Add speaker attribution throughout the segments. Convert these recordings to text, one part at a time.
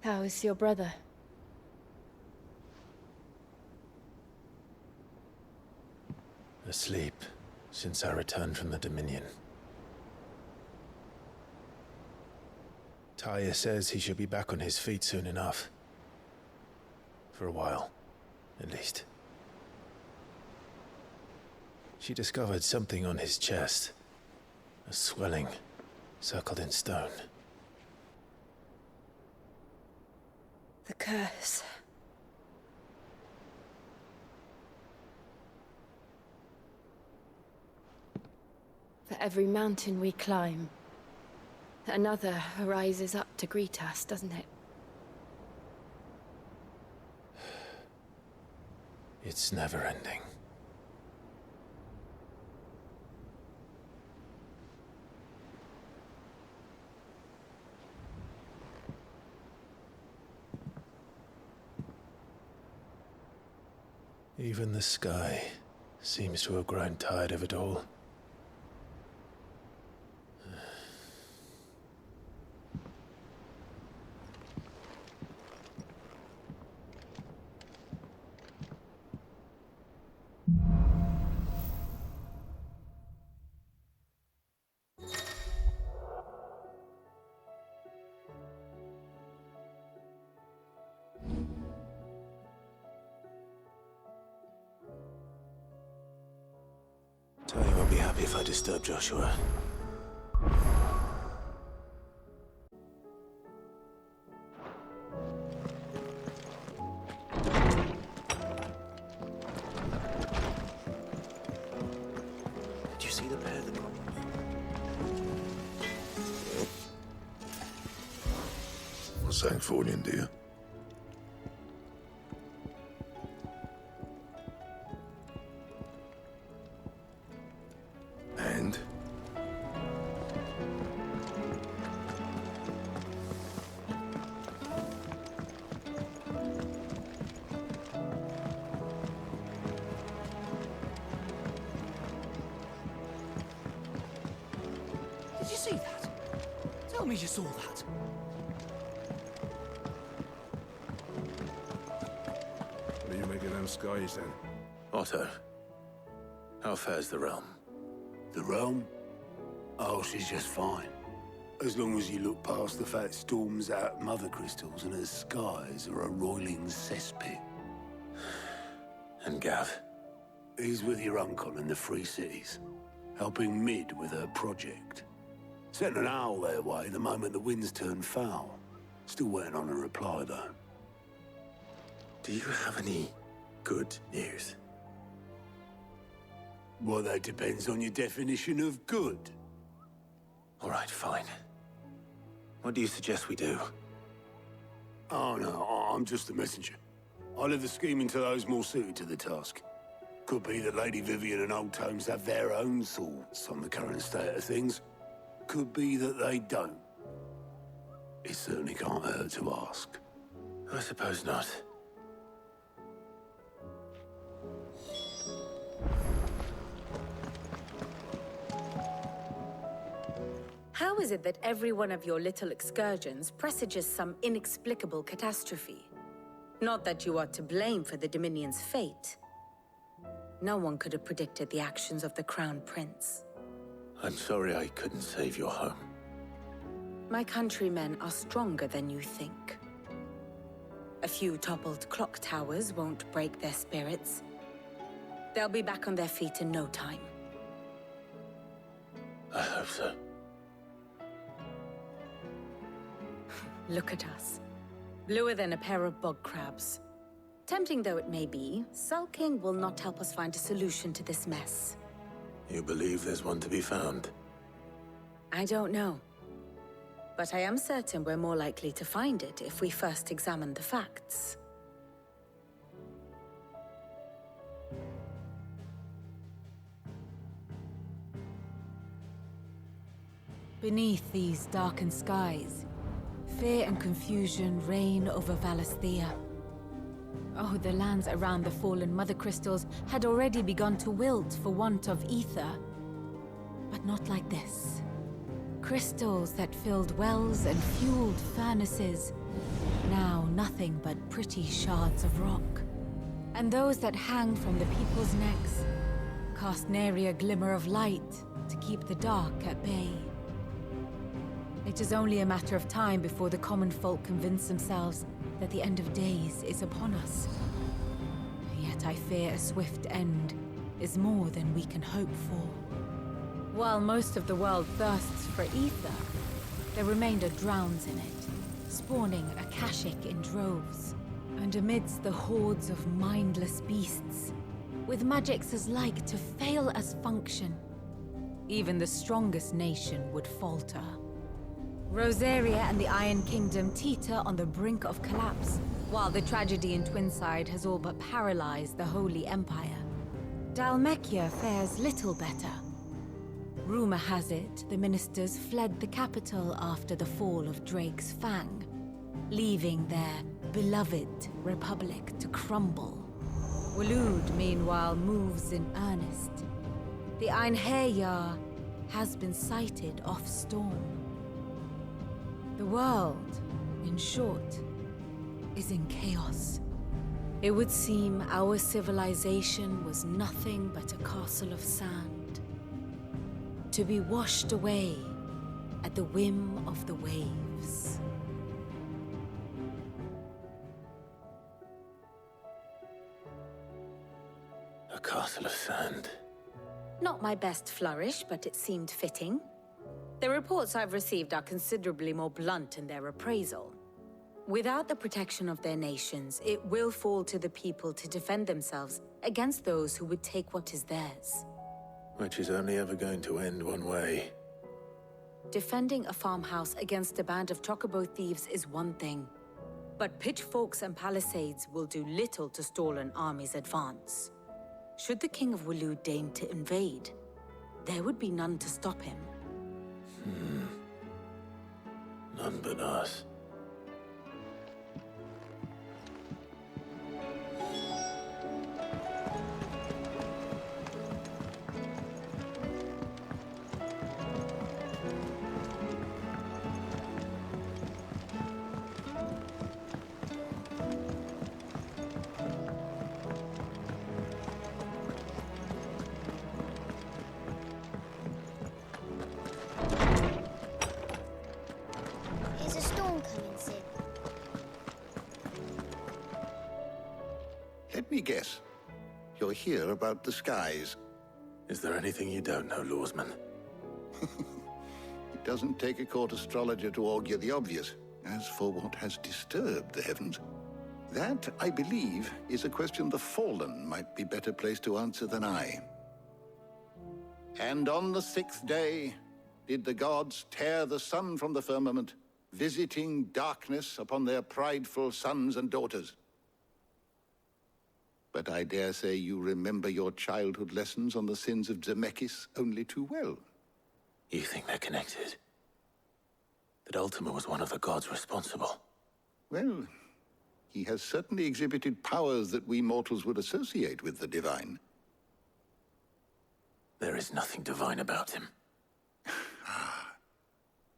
Speaker 1: How is your brother?
Speaker 2: Asleep, since I returned from the Dominion. Taya says he should be back on his feet soon enough. For a while, at least. She discovered something on his chest. A swelling, circled in stone.
Speaker 1: The curse. For every mountain we climb, another rises up to greet us, doesn't it?
Speaker 2: It's never ending. Even the sky seems to have grown tired of it all. Taya won't be happy if I disturb Joshua.
Speaker 3: Did you see the pair that got
Speaker 4: For Sancthornian, dear. And?
Speaker 3: Did you see that? Tell me you saw that.
Speaker 4: What do you make of them skies, then?
Speaker 2: Otto, how fares the realm?
Speaker 5: The realm? Oh, she's just fine. As long as you look past the fat storms out mother crystals and her skies are a roiling cesspit.
Speaker 2: And Gav?
Speaker 5: He's with your uncle in the Free Cities, helping Mid with her project. Sent an owl their way the moment the winds turned foul. Still waiting on a reply, though.
Speaker 2: Do you have any good news?
Speaker 5: Well, that depends on your definition of good.
Speaker 2: All right, fine. What do you suggest we do?
Speaker 5: Oh, no, I'm just a messenger. I'll leave the scheming to those more suited to the task. Could be that Lady Vivian and Old Tomes have their own thoughts on the current state of things. Could be that they don't. It certainly can't hurt to ask.
Speaker 2: I suppose not.
Speaker 6: How is it that every one of your little excursions presages some inexplicable catastrophe? Not that you are to blame for the Dominion's fate. No one could have predicted the actions of the Crown Prince.
Speaker 2: I'm sorry I couldn't save your home.
Speaker 6: My countrymen are stronger than you think. A few toppled clock towers won't break their spirits. They'll be back on their feet in no time.
Speaker 2: I hope so.
Speaker 6: Look at us. Bluer than a pair of bog crabs. Tempting though it may be, IdrisElKing will not help us find a solution to this mess.
Speaker 2: You believe there's one to be found?
Speaker 6: I don't know. But I am certain we're more likely to find it if we first examine the facts.
Speaker 7: Beneath these darkened skies, fear and confusion reign over Valisthea. Oh, the lands around the fallen mother crystals had already begun to wilt for want of ether. But not like this. Crystals that filled wells and fueled furnaces now nothing but pretty shards of rock. And those that hang from the people's necks cast nary a glimmer of light to keep the dark at bay. It is only a matter of time before the common folk convince themselves that the end of days is upon us. Yet I fear a swift end is more than we can hope for. While most of the world thirsts for ether, the remainder drowns in it, spawning Akashic in droves. And amidst the hordes of mindless beasts, with magics as like to fail as function, even the strongest nation would falter. Rosaria and the Iron Kingdom teeter on the brink of collapse, while the tragedy in Twinside has all but paralyzed the Holy Empire. Dalmekia fares little better. Rumor has it the ministers fled the capital after the fall of Drake's Fang, leaving their beloved republic to crumble. Waloed, meanwhile, moves in earnest. The Einherjar has been sighted off Storm. The world, in short, is in chaos. It would seem our civilization was nothing but a castle of sand, to be washed away at the whim of the waves.
Speaker 2: A castle of sand.
Speaker 6: Not my best flourish, but it seemed fitting. The reports I've received are considerably more blunt in their appraisal. Without the protection of their nations, it will fall to the people to defend themselves against those who would take what is theirs.
Speaker 2: Which is only ever going to end one way.
Speaker 6: Defending a farmhouse against a band of chocobo thieves is one thing, but pitchforks and palisades will do little to stall an army's advance. Should the King of Waloed deign to invade, there would be none to stop him.
Speaker 2: None but us.
Speaker 8: Is a storm coming, Sid?
Speaker 4: Let me guess. You're here about the skies.
Speaker 2: Is there anything you don't know, Lawsman?
Speaker 4: It doesn't take a court astrologer to augur the obvious. As for what has disturbed the heavens, that, I believe, is a question the Fallen might be better placed to answer than I. And on the 6th day did the gods tear the sun from the firmament, visiting darkness upon their prideful sons and daughters. But I dare say you remember your childhood lessons on the sins of Zemeckis only too well.
Speaker 2: You think they're connected? That Ultima was one of the gods responsible?
Speaker 4: Well, he has certainly exhibited powers that we mortals would associate with the divine.
Speaker 2: There is nothing divine about him.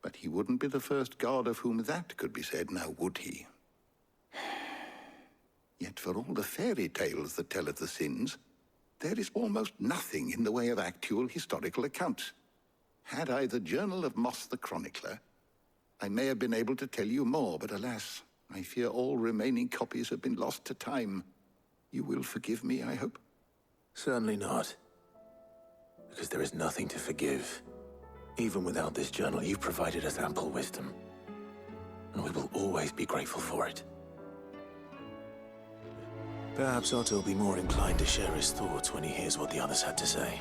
Speaker 4: But he wouldn't be the first god of whom that could be said, now would he? Yet for all the fairy tales that tell of the sins, there is almost nothing in the way of actual historical accounts. Had I the Journal of Moss the Chronicler, I may have been able to tell you more, but alas, I fear all remaining copies have been lost to time. You will forgive me, I hope?
Speaker 2: Certainly not. Because there is nothing to forgive. Even without this journal, you've provided us ample wisdom. And we will always be grateful for it. Perhaps Otto will be more inclined to share his thoughts when he hears what the others had to say.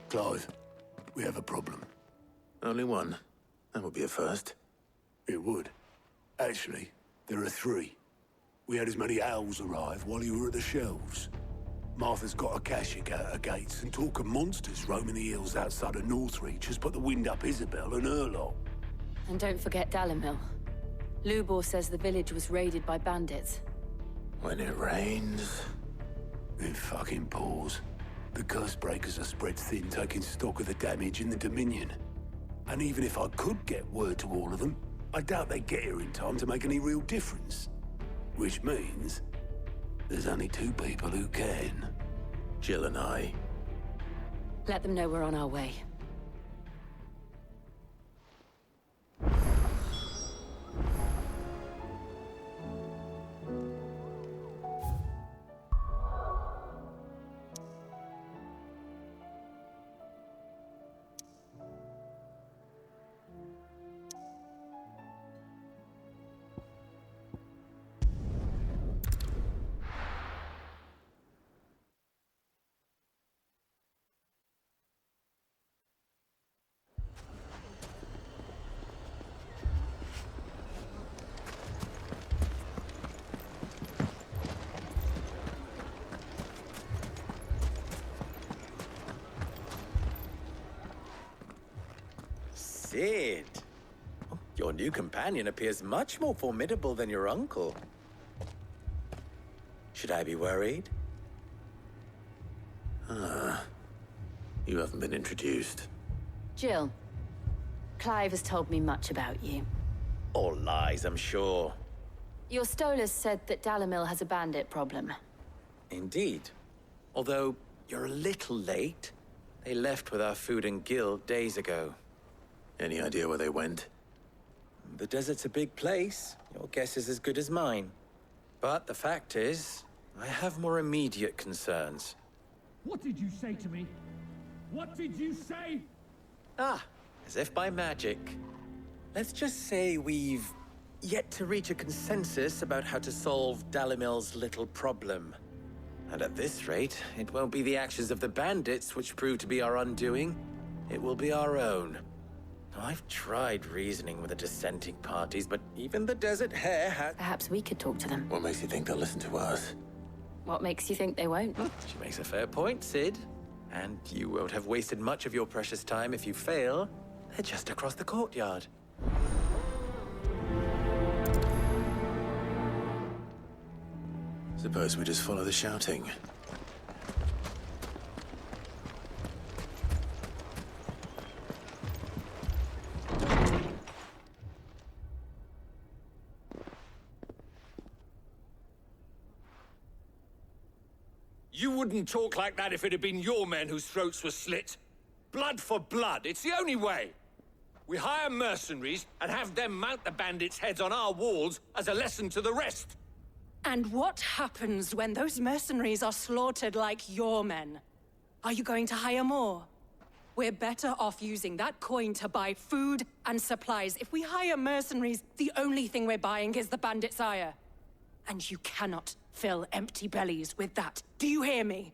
Speaker 5: Clive, we have a problem.
Speaker 2: Only one. That would be a first.
Speaker 5: It would. Actually, there are three. We had as many owls arrive while you were at the shelves. Martha's got a Akashic out her gates, and talk of monsters roaming the hills outside of Northreach has put the wind up Isabel and her lot.
Speaker 1: And don't forget Dalimil. Lubor says the village was raided by bandits.
Speaker 2: When it rains...
Speaker 5: It fucking pours. The curse breakers are spread thin, taking stock of the damage in the Dominion. And even if I could get word to all of them, I doubt they'd get here in time to make any real difference. Which means... there's only two people who can.
Speaker 2: Jill and I.
Speaker 1: Let them know we're on our way.
Speaker 9: Sid! Your new companion appears much more formidable than your uncle. Should I be worried?
Speaker 2: You haven't been introduced.
Speaker 1: Jill. Clive has told me much about you.
Speaker 9: All lies, I'm sure.
Speaker 1: Your Stolas said that Dalimil has a bandit problem.
Speaker 9: Indeed. Although, you're a little late. They left with our food and guild days ago.
Speaker 2: Any idea where they went?
Speaker 9: The desert's a big place. Your guess is as good as mine. But the fact is, I have more immediate concerns.
Speaker 3: What did you say to me? What did you say?
Speaker 9: Ah, as if by magic. Let's just say we've yet to reach a consensus about how to solve Dalimil's little problem. And at this rate, it won't be the actions of the bandits which prove to be our undoing. It will be our own. I've tried reasoning with the dissenting parties, but even the Desert Hare has...
Speaker 1: Perhaps we could talk to them.
Speaker 2: What makes you think they'll listen to us?
Speaker 1: What makes you think they won't?
Speaker 9: She makes a fair point, Sid. And you won't have wasted much of your precious time if you fail. They're just across the courtyard.
Speaker 2: Suppose we just follow the shouting.
Speaker 10: You wouldn't talk like that if it had been your men whose throats were slit. Blood for blood, it's the only way. We hire mercenaries and have them mount the bandits' heads on our walls as a lesson to the rest.
Speaker 11: And what happens when those mercenaries are slaughtered like your men? Are you going to hire more? We're better off using that coin to buy food and supplies. If we hire mercenaries, the only thing we're buying is the bandits' ire. And you cannot fill empty bellies with that. Do you hear me?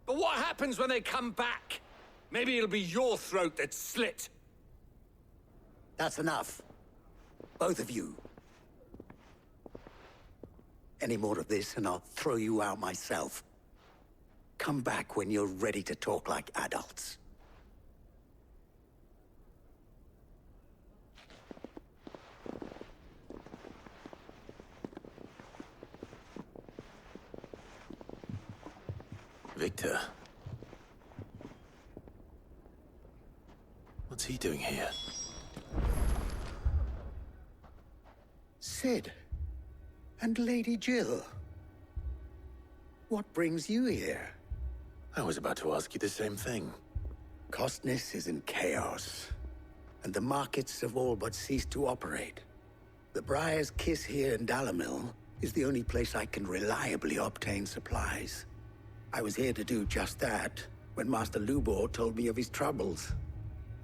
Speaker 10: But what happens when they come back? Maybe it'll be your throat that's slit.
Speaker 12: That's enough. Both of you. Any more of this and I'll throw you out myself. Come back when you're ready to talk like adults.
Speaker 2: Victor. What's he doing here?
Speaker 12: Sid. And Lady Jill. What brings you here?
Speaker 2: I was about to ask you the same thing.
Speaker 12: Costness is in chaos, and the markets have all but ceased to operate. The Briar's Kiss here in Dalimil is the only place I can reliably obtain supplies. I was here to do just that when Master Lubor told me of his troubles.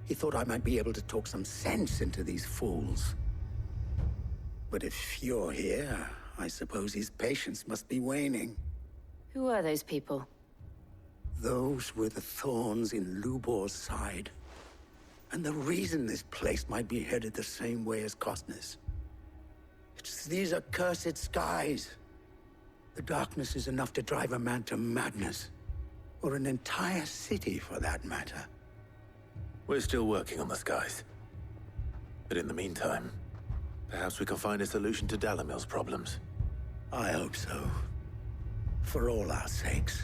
Speaker 12: He thought I might be able to talk some sense into these fools. But if you're here, I suppose his patience must be waning.
Speaker 1: Who are those people?
Speaker 12: Those were the thorns in Lubor's side. And the reason this place might be headed the same way as Costness. It's these accursed skies. The darkness is enough to drive a man to madness. Or an entire city, for that matter.
Speaker 2: We're still working on the skies. But in the meantime, perhaps we can find a solution to Dalimil's problems.
Speaker 12: I hope so. For all our sakes.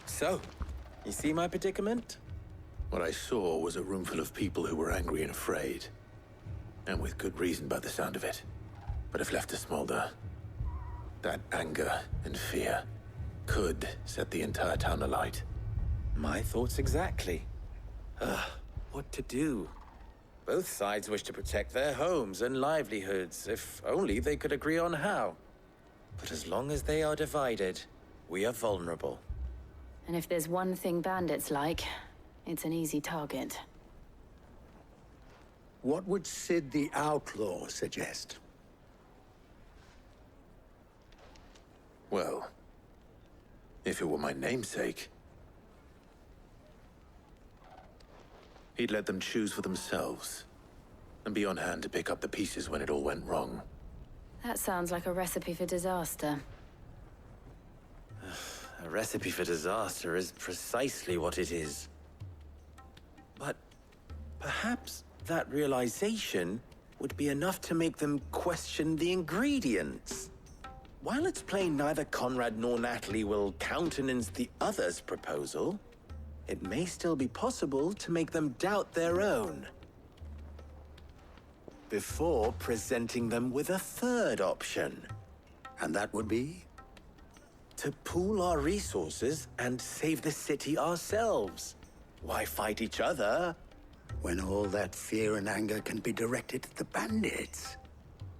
Speaker 9: So, you see my predicament?
Speaker 2: What I saw was a room full of people who were angry and afraid. And with good reason by the sound of it. But if left to smolder, that anger and fear could set the entire town alight.
Speaker 9: My thoughts exactly. What to do? Both sides wish to protect their homes and livelihoods, if only they could agree on how. But as long as they are divided, we are vulnerable.
Speaker 1: And if there's one thing bandits like, it's an easy target.
Speaker 12: What would Sid the Outlaw suggest?
Speaker 2: Well, if it were my namesake, he'd let them choose for themselves, and be on hand to pick up the pieces when it all went wrong.
Speaker 1: That sounds like a recipe for disaster.
Speaker 9: A recipe for disaster is precisely what it is. But perhaps that realization would be enough to make them question the ingredients. While it's plain neither Conrad nor Natalie will countenance the other's proposal, it may still be possible to make them doubt their own. Before presenting them with a third option.
Speaker 12: And that would be?
Speaker 9: To pool our resources and save the city ourselves. Why fight each other?
Speaker 12: When all that fear and anger can be directed at the bandits.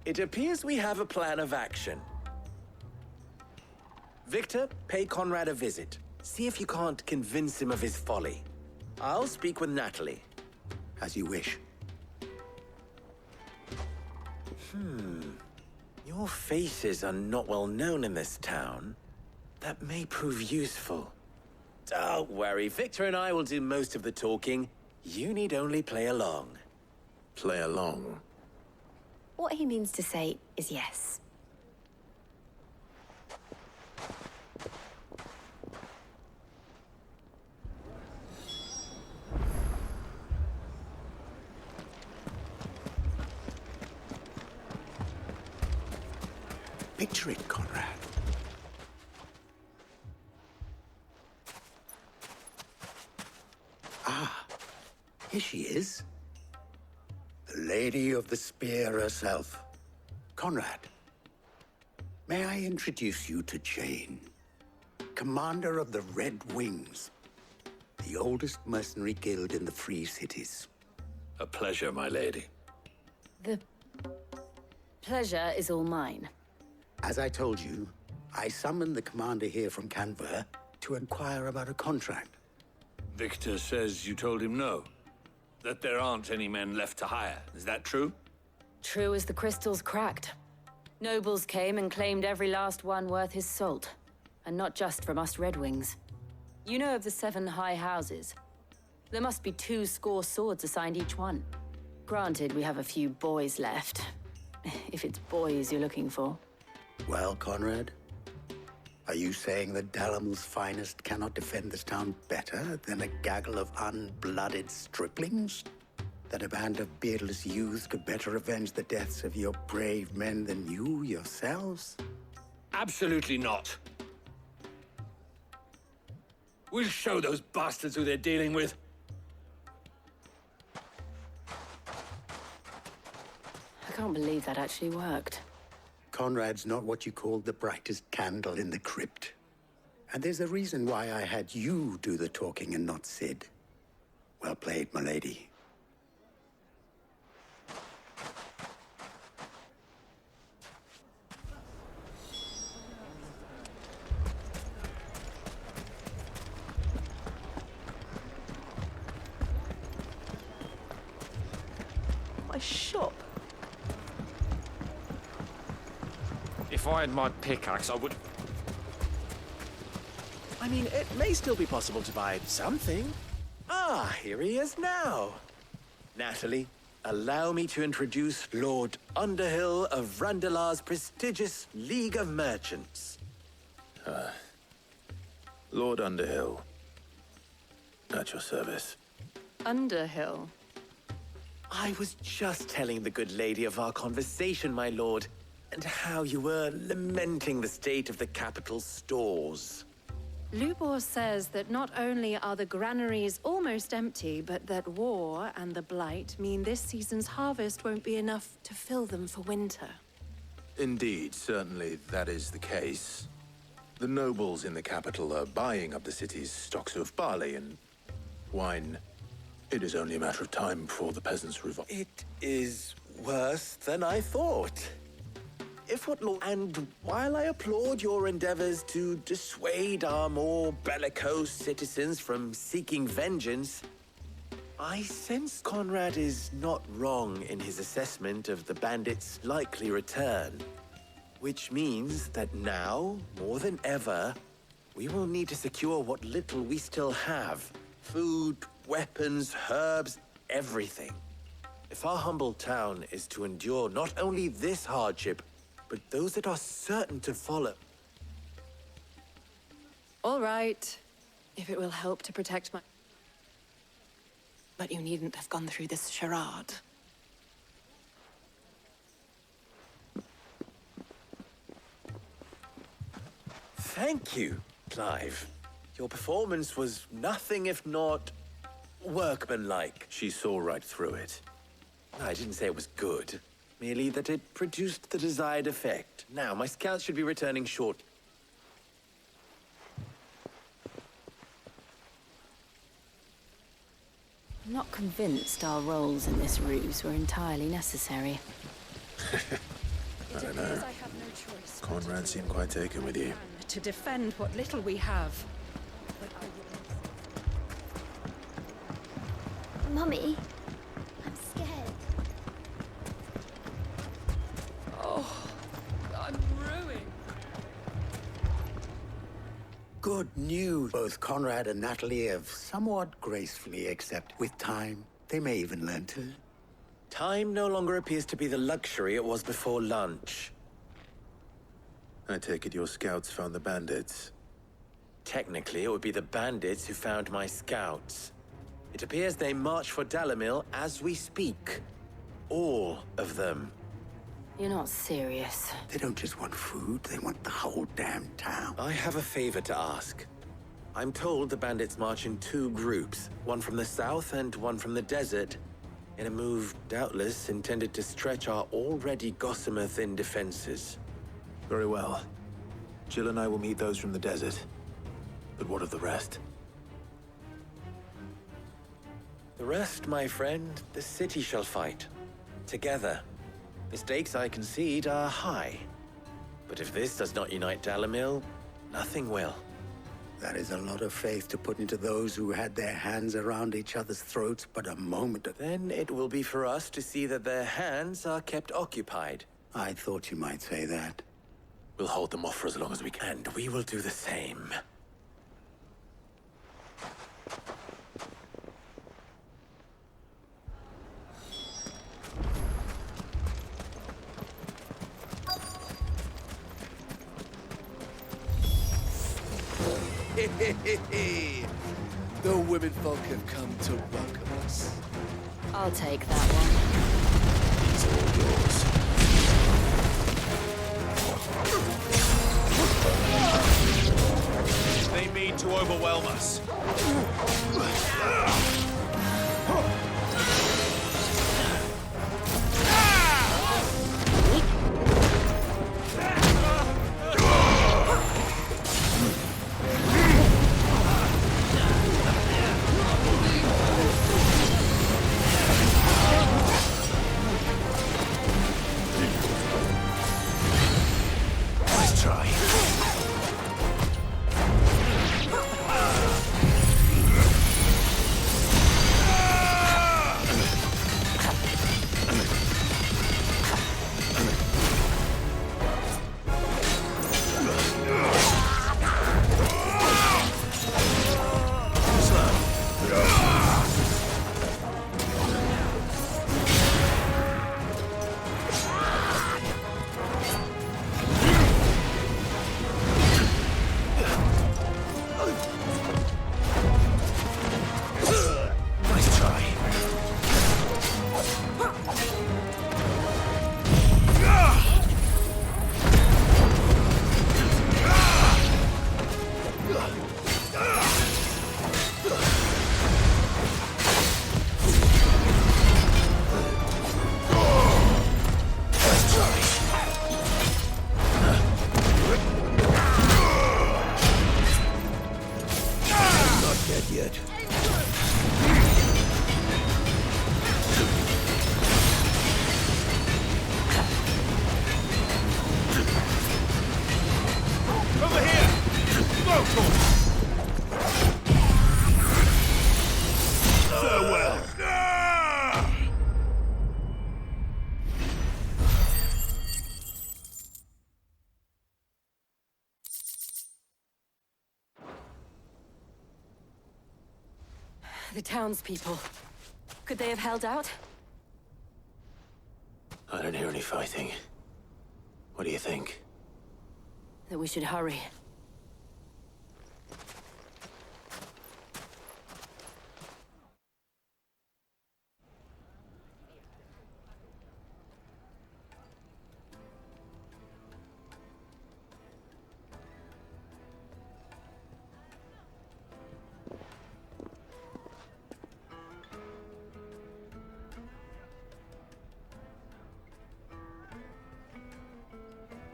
Speaker 9: It appears we have a plan of action. Victor, pay Conrad a visit. See if you can't convince him of his folly. I'll speak with Natalie.
Speaker 12: As you wish.
Speaker 9: Your faces are not well known in this town. That may prove useful. Don't worry, Victor and I will do most of the talking. You need only play along.
Speaker 2: Play along?
Speaker 1: What he means to say is yes.
Speaker 12: Picture it, Conrad. Here she is. The Lady of the Spear herself. Conrad, may I introduce you to Jane, commander of the Red Wings, the oldest mercenary guild in the Free Cities.
Speaker 10: A pleasure, my lady.
Speaker 1: The pleasure is all mine.
Speaker 12: As I told you, I summoned the commander here from Canver to inquire about a contract.
Speaker 10: Victor says you told him no. That there aren't any men left to hire. Is that true?
Speaker 1: True as the crystals cracked. Nobles came and claimed every last one worth his salt. And not just from us Red Wings. You know of the 7 high houses. There must be 2 swords assigned each one. Granted, we have a few boys left. If it's boys you're looking for.
Speaker 12: Well, Conrad, are you saying that Dalimil's finest cannot defend this town better than a gaggle of unblooded striplings? That a band of beardless youths could better avenge the deaths of your brave men than you yourselves?
Speaker 10: Absolutely not. We'll show those bastards who they're dealing with.
Speaker 1: I can't believe that actually worked.
Speaker 12: Conrad's not what you called the brightest candle in the crypt. And there's a reason why I had you do the talking and not Sid. Well played, my lady.
Speaker 13: What a shop.
Speaker 10: find my pickaxe, I would...
Speaker 9: I mean, it may still be possible to buy something. Ah, here he is now. Natalie, allow me to introduce Lord Underhill of Randalar's prestigious League of Merchants.
Speaker 2: Lord Underhill. At your service.
Speaker 1: Underhill?
Speaker 9: I was just telling the good lady of our conversation, my lord, and how you were lamenting the state of the capital's stores.
Speaker 11: Lubor says that not only are the granaries almost empty, but that war and the Blight mean this season's harvest won't be enough to fill them for winter.
Speaker 2: Indeed, certainly that is the case. The nobles in the capital are buying up the city's stocks of barley and wine. It is only a matter of time before the peasants revolt.
Speaker 9: It is worse than I thought. And while I applaud your endeavors to dissuade our more bellicose citizens from seeking vengeance, I sense Conrad is not wrong in his assessment of the bandits' likely return. Which means that now, more than ever, we will need to secure what little we still have. Food, weapons, herbs, everything. If our humble town is to endure not only this hardship, but those that are certain to follow.
Speaker 11: All right, if it will help to protect my... But you needn't have gone through this charade.
Speaker 9: Thank you, Clive. Your performance was nothing if not workmanlike.
Speaker 2: She saw right through it.
Speaker 9: I didn't say it was good. Merely that it produced the desired effect. Now, my scouts should be returning short.
Speaker 1: I'm not convinced our roles in this ruse were entirely necessary.
Speaker 2: I don't know. Conrad seemed quite taken with you.
Speaker 11: To defend what little we have.
Speaker 8: Mummy, I'm scared.
Speaker 11: I'm ruined.
Speaker 12: Good news. Both Conrad and Natalie have somewhat gracefully accepted. With time, they may even learn to.
Speaker 9: Time no longer appears to be the luxury it was before lunch.
Speaker 2: I take it your scouts found the bandits.
Speaker 9: Technically, it would be the bandits who found my scouts. It appears they march for Dalimil as we speak. All of them.
Speaker 1: You're not serious.
Speaker 12: They don't just want food, they want the whole damn town.
Speaker 9: I have a favor to ask. I'm told the bandits march in two groups, one from the south and one from the desert, in a move doubtless intended to stretch our already gossamer-thin defenses.
Speaker 2: Very well. Jill and I will meet those from the desert. But what of the rest?
Speaker 9: The rest, my friend, the city shall fight. Together. The stakes, I concede, are high. But if this does not unite Dalimil, nothing will.
Speaker 12: That is a lot of faith to put into those who had their hands around each other's throats but a moment ago.
Speaker 9: Then it will be for us to see that their hands are kept occupied.
Speaker 12: I thought you might say that.
Speaker 2: We'll hold them off for as long as we can.
Speaker 9: And we will do the same.
Speaker 3: The women folk have come to welcome us.
Speaker 1: I'll take that one.
Speaker 3: It's all yours. They mean to overwhelm us.
Speaker 4: yet.
Speaker 10: Over here! Blowtorch!
Speaker 5: Farewell.
Speaker 1: The townspeople. Could they have held out?
Speaker 2: I don't hear any fighting. What do you think?
Speaker 1: That we should hurry.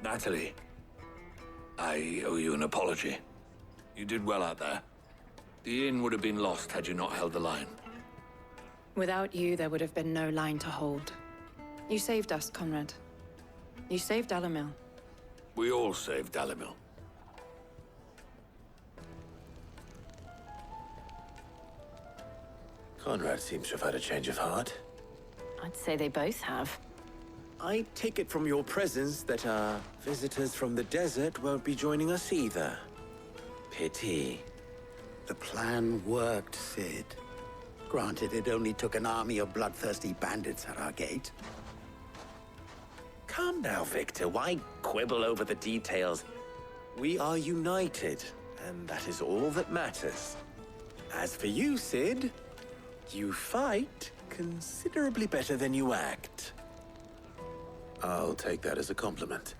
Speaker 10: Natalie, I owe you an apology. You did well out there. The inn would have been lost had you not held the line.
Speaker 11: Without you, there would have been no line to hold. You saved us, Conrad. You saved Dalimil.
Speaker 10: We all saved Dalimil.
Speaker 2: Conrad seems to have had a change of heart.
Speaker 1: I'd say they both have.
Speaker 9: I take it from your presence that our visitors from the desert won't be joining us either. Pity.
Speaker 12: The plan worked, Sid. Granted, it only took an army of bloodthirsty bandits at our gate.
Speaker 9: Calm now, Victor. Why quibble over the details? We are united, and that is all that matters. As for you, Sid, you fight considerably better than you act.
Speaker 2: I'll take that as a compliment.